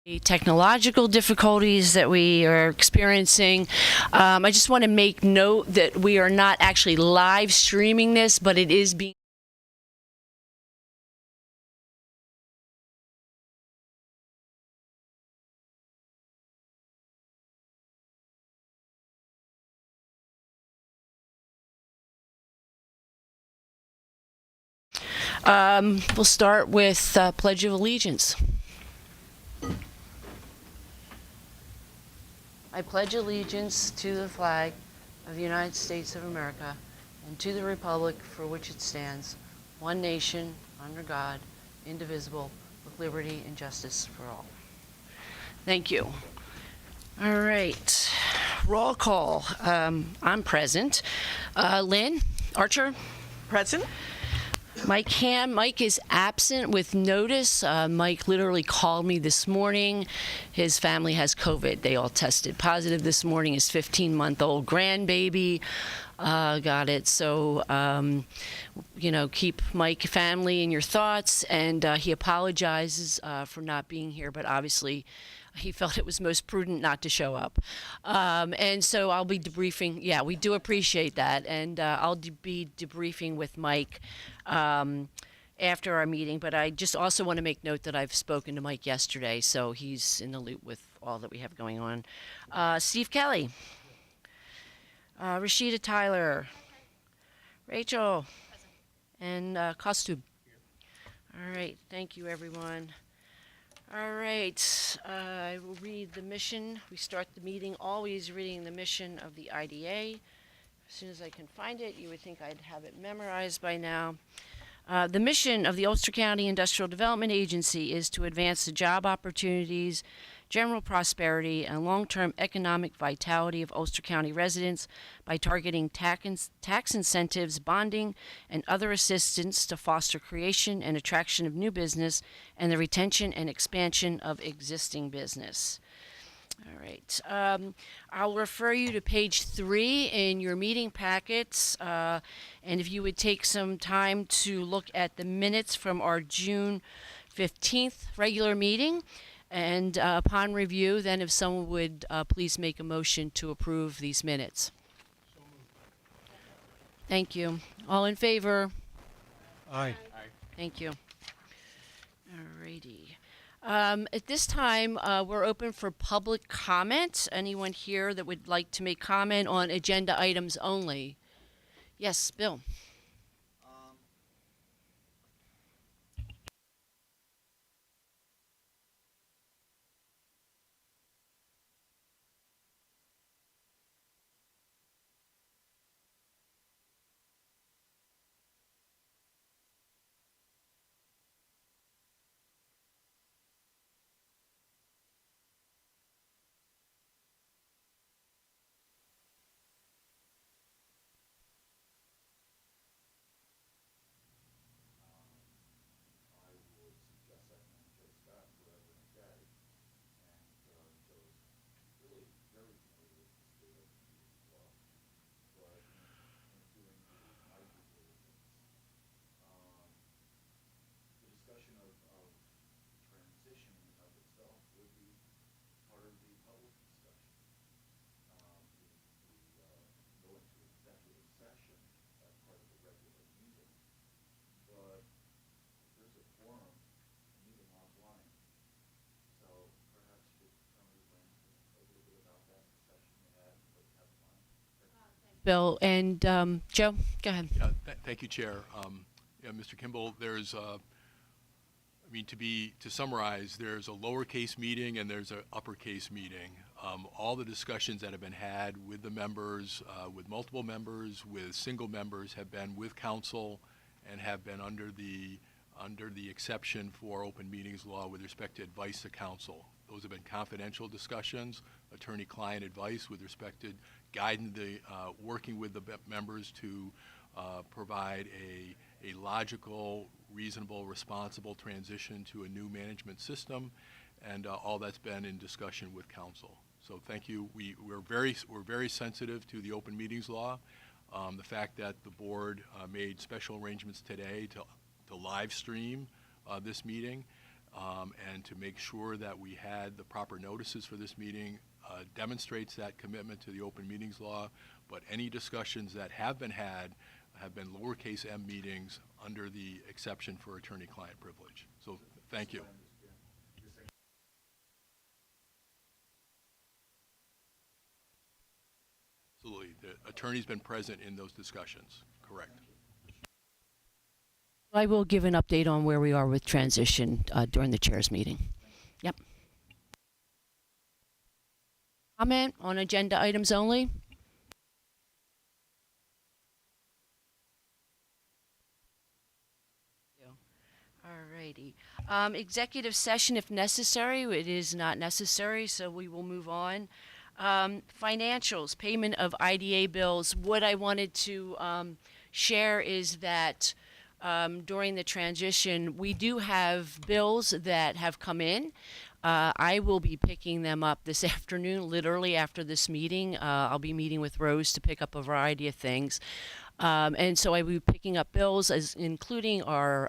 The technological difficulties that we are experiencing. I just want to make note that we are not actually live streaming this, but it is being we'll start with Pledge of Allegiance. I pledge allegiance to the flag of the United States of America and to the republic for which it stands, one nation, under God, indivisible, with liberty and justice for all. Thank you. All right. Roll call. I'm present. Lynn Archer? Present. Mike Ham. Mike is absent with notice. Mike literally called me this morning. His family has COVID. They all tested positive this morning. His 15-month-old grandbaby got it. So, keep Mike family in your thoughts. And he apologizes for not being here, but obviously he felt it was most prudent not to show up. And so I'll be debriefing. Yeah, we do appreciate that. And I'll be debriefing with Mike after our meeting. But I just also want to make note that I've spoken to Mike yesterday, so he's in the loop with all that we have going on. Steve Kelly. Rashida Tyler. Rachel. And Kostub. All right. Thank you, everyone. All right, I will read the mission. We start the meeting always reading the mission of the IDA. As soon as I can find it, you would think I'd have it memorized by now. The mission of the Ulster County Industrial Development Agency is to advance the job opportunities, general prosperity, and long-term economic vitality of Ulster County residents by targeting tax incentives, bonding, and other assistance to foster creation and attraction of new business and the retention and expansion of existing business. All right. I'll refer you to page 3 in your meeting packets, and if you would take some time to look at the minutes from our June 15th regular meeting. And upon review, then if someone would please make a motion to approve these minutes. Thank you. All in favor? Aye. Thank you. All righty. At this time, we're open for public comment. Anyone here that would like to make comment on agenda items only? Yes, Bill. Bill and Joe, go ahead. Yeah, thank you, Chair. Mr. Kimball, there's, to summarize, there's a lowercase meeting and there's an uppercase meeting. All the discussions that have been had with the members, with multiple members, with single members, have been with counsel and have been under the exception for open meetings law with respect to advice to counsel. Those have been confidential discussions, attorney-client advice with respect to guiding working with the members to provide a logical, reasonable, responsible transition to a new management system, and all that's been in discussion with counsel. So thank you. We're very sensitive to the open meetings law. The fact that the board made special arrangements today to live stream this meeting and to make sure that we had the proper notices for this meeting demonstrates that commitment to the open meetings law. But any discussions that have been had have been lowercase m meetings under the exception for attorney-client privilege. So thank you. Absolutely. The attorney's been present in those discussions. Correct. I will give an update on where we are with transition during the chair's meeting. Yep. Comment on agenda items only? Alrighty. Executive session if necessary. It is not necessary, so we will move on. Financials, payment of IDA bills. What I wanted to share is that during the transition, we do have bills that have come in. I will be picking them up this afternoon, literally after this meeting. I'll be meeting with Rose to pick up a variety of things. And so I will be picking up bills, including our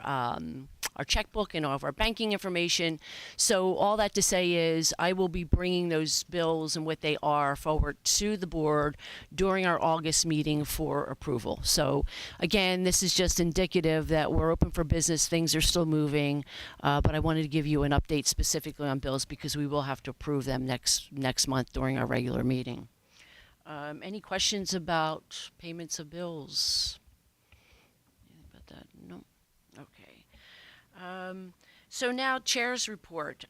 checkbook and all of our banking information. So all that to say is I will be bringing those bills and what they are forward to the board during our August meeting for approval. So again, this is just indicative that we're open for business. Things are still moving, but I wanted to give you an update specifically on bills because we will have to approve them next month during our regular meeting. Any questions about payments of bills? Anything about that? No. Okay. So now chair's report.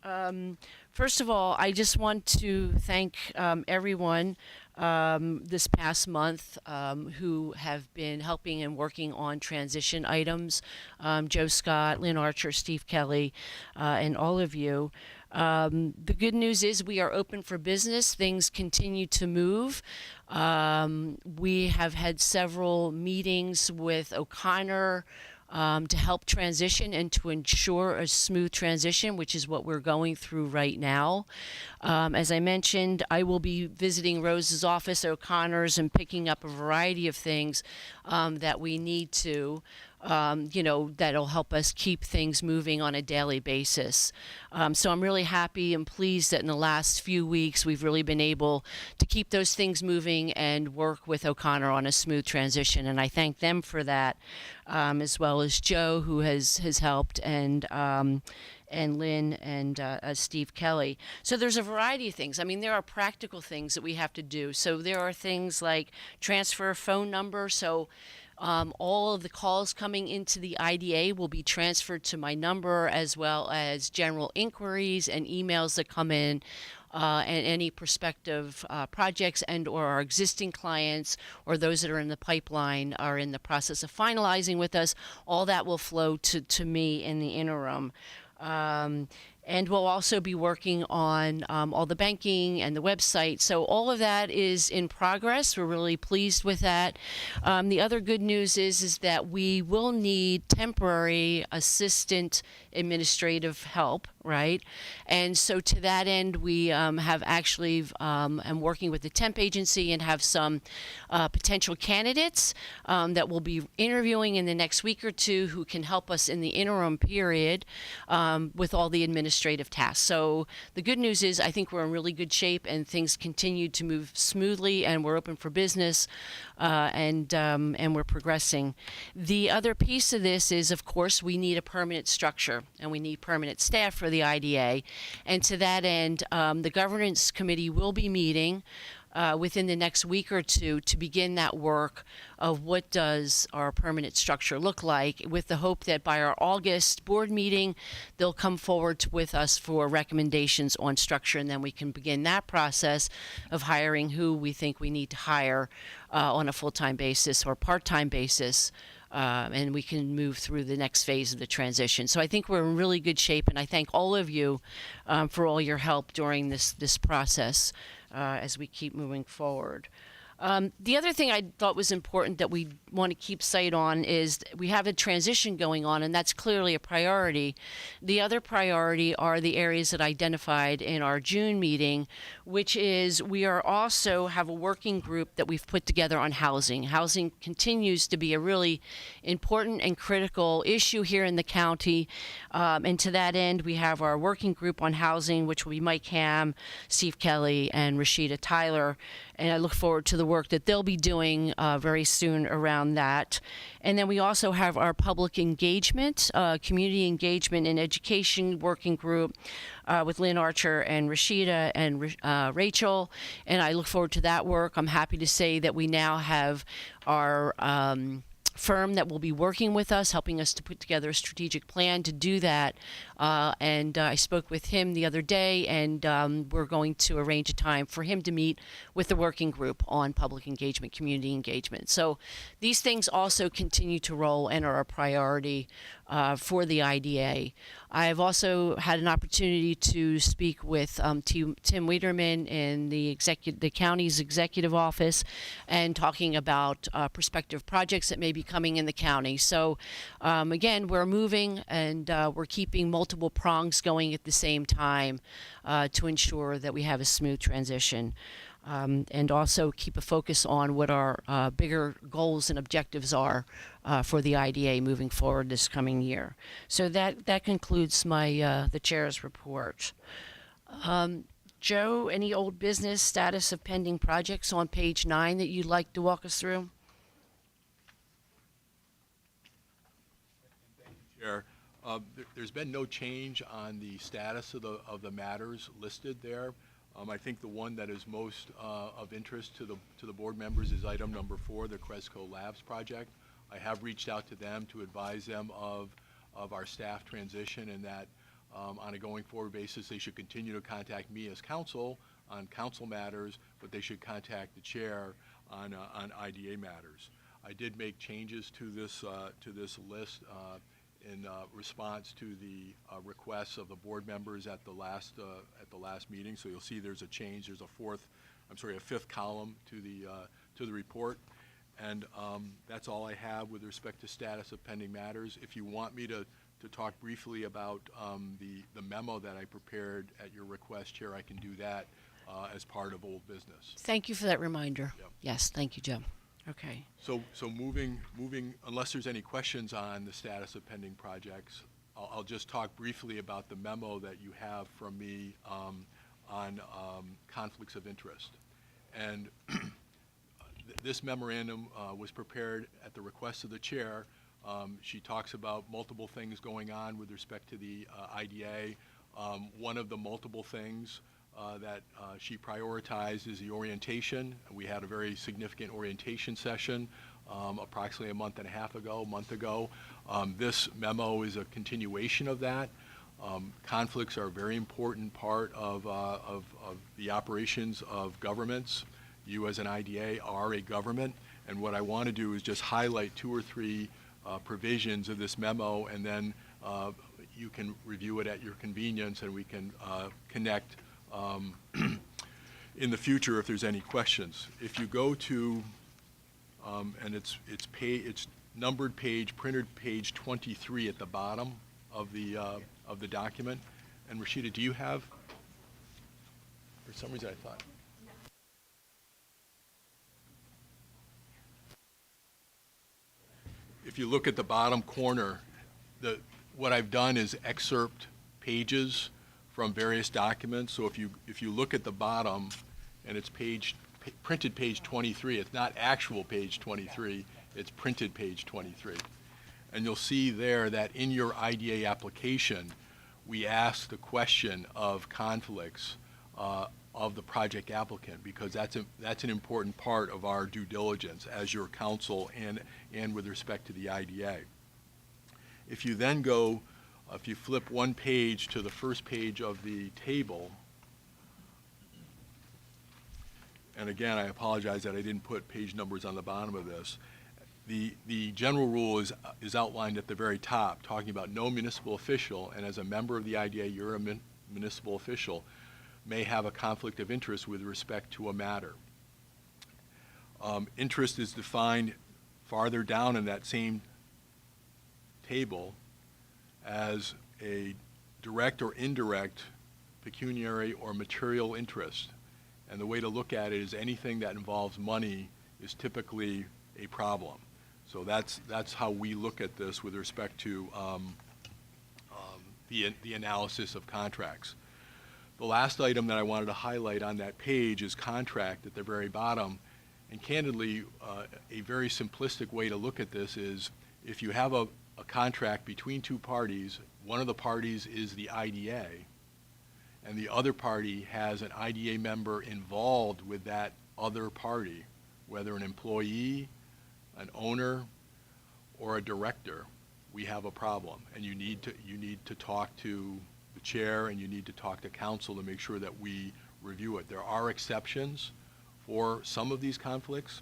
First of all, I just want to thank everyone this past month who have been helping and working on transition items. Joe Scott, Lynn Archer, Steve Kelly, and all of you. The good news is we are open for business. Things continue to move. We have had several meetings with O'Connor to help transition and to ensure a smooth transition, which is what we're going through right now. As I mentioned, I will be visiting Rose's office, O'Connor's, and picking up a variety of things that we need to, that'll help us keep things moving on a daily basis. So I'm really happy and pleased that in the last few weeks we've really been able to keep those things moving and work with O'Connor on a smooth transition. And I thank them for that, as well as Joe, who has helped, and Lynn and Steve Kelly. So there's a variety of things. I mean, there are practical things that we have to do. So there are things like transfer a phone number. So all of the calls coming into the IDA will be transferred to my number, as well as general inquiries and emails that come in, and any prospective projects and or our existing clients or those that are in the pipeline are in the process of finalizing with us. All that will flow to me in the interim. And we'll also be working on all the banking and the website. So all of that is in progress. We're really pleased with that. The other good news is that we will need temporary assistant administrative help, right? And so to that end, we have actually am working with the temp agency and have some potential candidates that we'll be interviewing in the next week or two who can help us in the interim period with all the administrative tasks. So the good news is I think we're in really good shape and things continue to move smoothly and we're open for business and we're progressing. The other piece of this is, of course, we need a permanent structure and we need permanent staff for the IDA. And to that end, the governance committee will be meeting within the next week or two to begin that work of what does our permanent structure look like, with the hope that by our August board meeting, they'll come forward with us for recommendations on structure, and then we can begin that process of hiring who we think we need to hire on a full-time basis or part-time basis. And we can move through the next phase of the transition. So I think we're in really good shape, and I thank all of you for all your help during this process as we keep moving forward. The other thing I thought was important that we want to keep sight on is we have a transition going on, and that's clearly a priority. The other priority are the areas that I identified in our June meeting, which is we are also have a working group that we've put together on housing. Housing continues to be a really important and critical issue here in the county, and to that end, we have our working group on housing, which will be Mike Ham, Steve Kelly, and Rashida Tyler, and I look forward to the work that they'll be doing very soon around that. And then we also have our public engagement, community engagement and education working group with Lynn Archer and Rashida and Rachel, and I look forward to that work. I'm happy to say that we now have our firm that will be working with us, helping us to put together a strategic plan to do that. And I spoke with him the other day, and we're going to arrange a time for him to meet with the working group on public engagement, community engagement. So these things also continue to roll and are a priority for the IDA. I've also had an opportunity to speak with Tim Wiederman in the county's executive office, and talking about prospective projects that may be coming in the county. So again, we're moving, and we're keeping multiple prongs going at the same time to ensure that we have a smooth transition. And also keep a focus on what our bigger goals and objectives are for the IDA moving forward this coming year. So that concludes my the chair's report. Joe, any old business status of pending projects on page 9 that you'd like to walk us through? Chair, there's been no change on the status of the matters listed there. I think the one that is most of interest to the board members is item number 4, the Cresco Labs project. I have reached out to them to advise them of our staff transition, and that on a going forward basis they should continue to contact me as counsel on council matters, but they should contact the chair on IDA matters. I did make changes to this list in response to the requests of the board members at the last meeting. So you'll see there's a change. There's a fifth column to the report, and that's all I have with respect to status of pending matters. If you want me to talk briefly about the memo that I prepared at your request, Chair, I can do that as part of old business. Thank you for that reminder. Yep. Yes, thank you, Joe. Okay. So moving, unless there's any questions on the status of pending projects, I'll just talk briefly about the memo that you have from me on conflicts of interest. And this memorandum was prepared at the request of the chair. She talks about multiple things going on with respect to the IDA. One of the multiple things that she prioritized is the orientation. We had a very significant orientation session approximately a month ago. This memo is a continuation of that. Conflicts are a very important part of the operations of governments. You as an IDA are a government, and what I want to do is just highlight 2 or 3 provisions of this memo, and then you can review it at your convenience, and we can connect in the future if there's any questions. If you go to, and it's numbered page, printed page 23 at the bottom of the document. And Rashida, do you have? For some reason, I thought. If you look at the bottom corner, what I've done is excerpt pages from various documents. So if you look at the bottom, and it's printed page 23, it's not actual page 23, it's printed page 23. And you'll see there that in your IDA application, we ask the question of conflicts of the project applicant, because that's an important part of our due diligence as your counsel and with respect to the IDA. If you then go, if you flip one page to the first page of the table, and again, I apologize that I didn't put page numbers on the bottom of this. The general rule is outlined at the very top, talking about no municipal official, and as a member of the IDA, you're a municipal official, may have a conflict of interest with respect to a matter. Interest is defined farther down in that same table as a direct or indirect pecuniary or material interest. And the way to look at it is anything that involves money is typically a problem. So that's how we look at this with respect to the analysis of contracts. The last item that I wanted to highlight on that page is contract at the very bottom. And candidly, a very simplistic way to look at this is if you have a contract between two parties, one of the parties is the IDA, and the other party has an IDA member involved with that other party, whether an employee, an owner, or a director, we have a problem. And you need to talk to the chair and you need to talk to council to make sure that we review it. There are exceptions for some of these conflicts,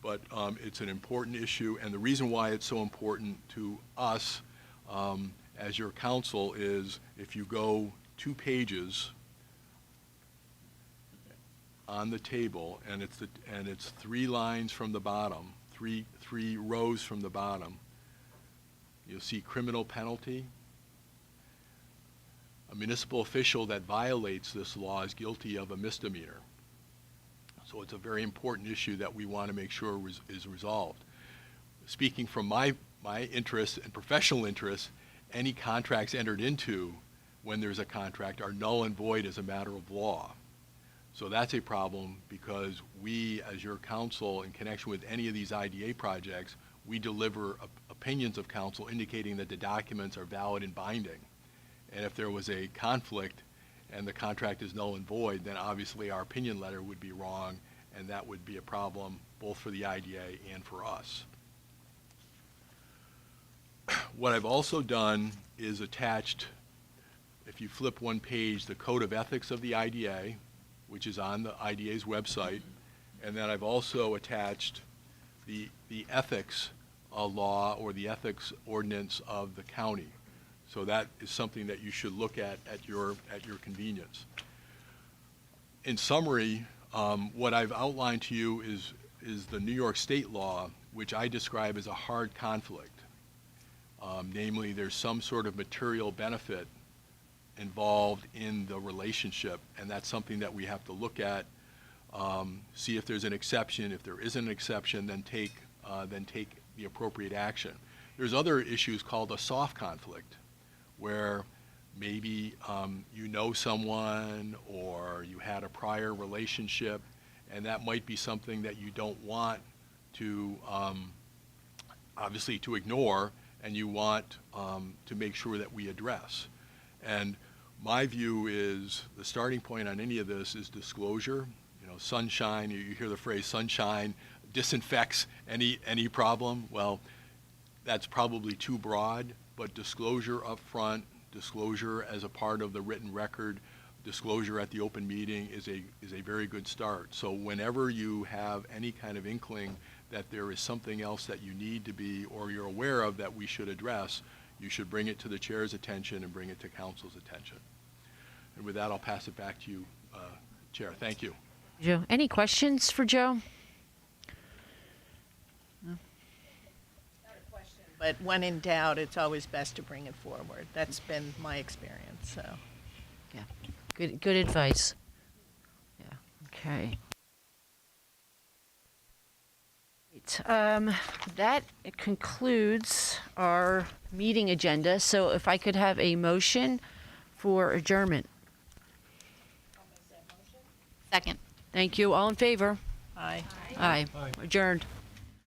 but it's an important issue. And the reason why it's so important to us as your council is if you go 2 pages on the table, and it's 3 lines from the bottom, three rows from the bottom, you'll see criminal penalty. A municipal official that violates this law is guilty of a misdemeanor. So it's a very important issue that we want to make sure is resolved. Speaking from my interest and professional interest, any contracts entered into when there's a contract are null and void as a matter of law. So that's a problem because we, as your council, in connection with any of these IDA projects, we deliver opinions of council indicating that the documents are valid and binding. And if there was a conflict and the contract is null and void, then obviously our opinion letter would be wrong, and that would be a problem both for the IDA and for us. What I've also done is attached, if you flip one page, the Code of Ethics of the IDA, which is on the IDA's website, and then I've also attached the ethics law or the ethics ordinance of the county. So that is something that you should look at your convenience. In summary, what I've outlined to you is the New York State law, which I describe as a hard conflict. Namely, there's some sort of material benefit involved in the relationship, and that's something that we have to look at, see if there's an exception. If there isn't an exception, then take the appropriate action. There's other issues called a soft conflict, where maybe you know someone or you had a prior relationship, and that might be something that you don't want to obviously to ignore, and you want to make sure that we address. And my view is the starting point on any of this is disclosure. You know, sunshine, you hear the phrase sunshine disinfects any problem. Well, that's probably too broad, but disclosure up front, disclosure as a part of the written record, disclosure at the open meeting is a very good start. So whenever you have any kind of inkling that there is something else that you need to be or you're aware of that we should address, you should bring it to the chair's attention and bring it to council's attention. And with that, I'll pass it back to you, Chair. Thank you. Joe, any questions for Joe? No? Not a question, but when in doubt, it's always best to bring it forward. That's been my experience, so. Yeah, good advice. Yeah, okay. That concludes our meeting agenda. So if I could have a motion for adjournment. Second. Thank you. All in favor? Aye. Aye. Adjourned.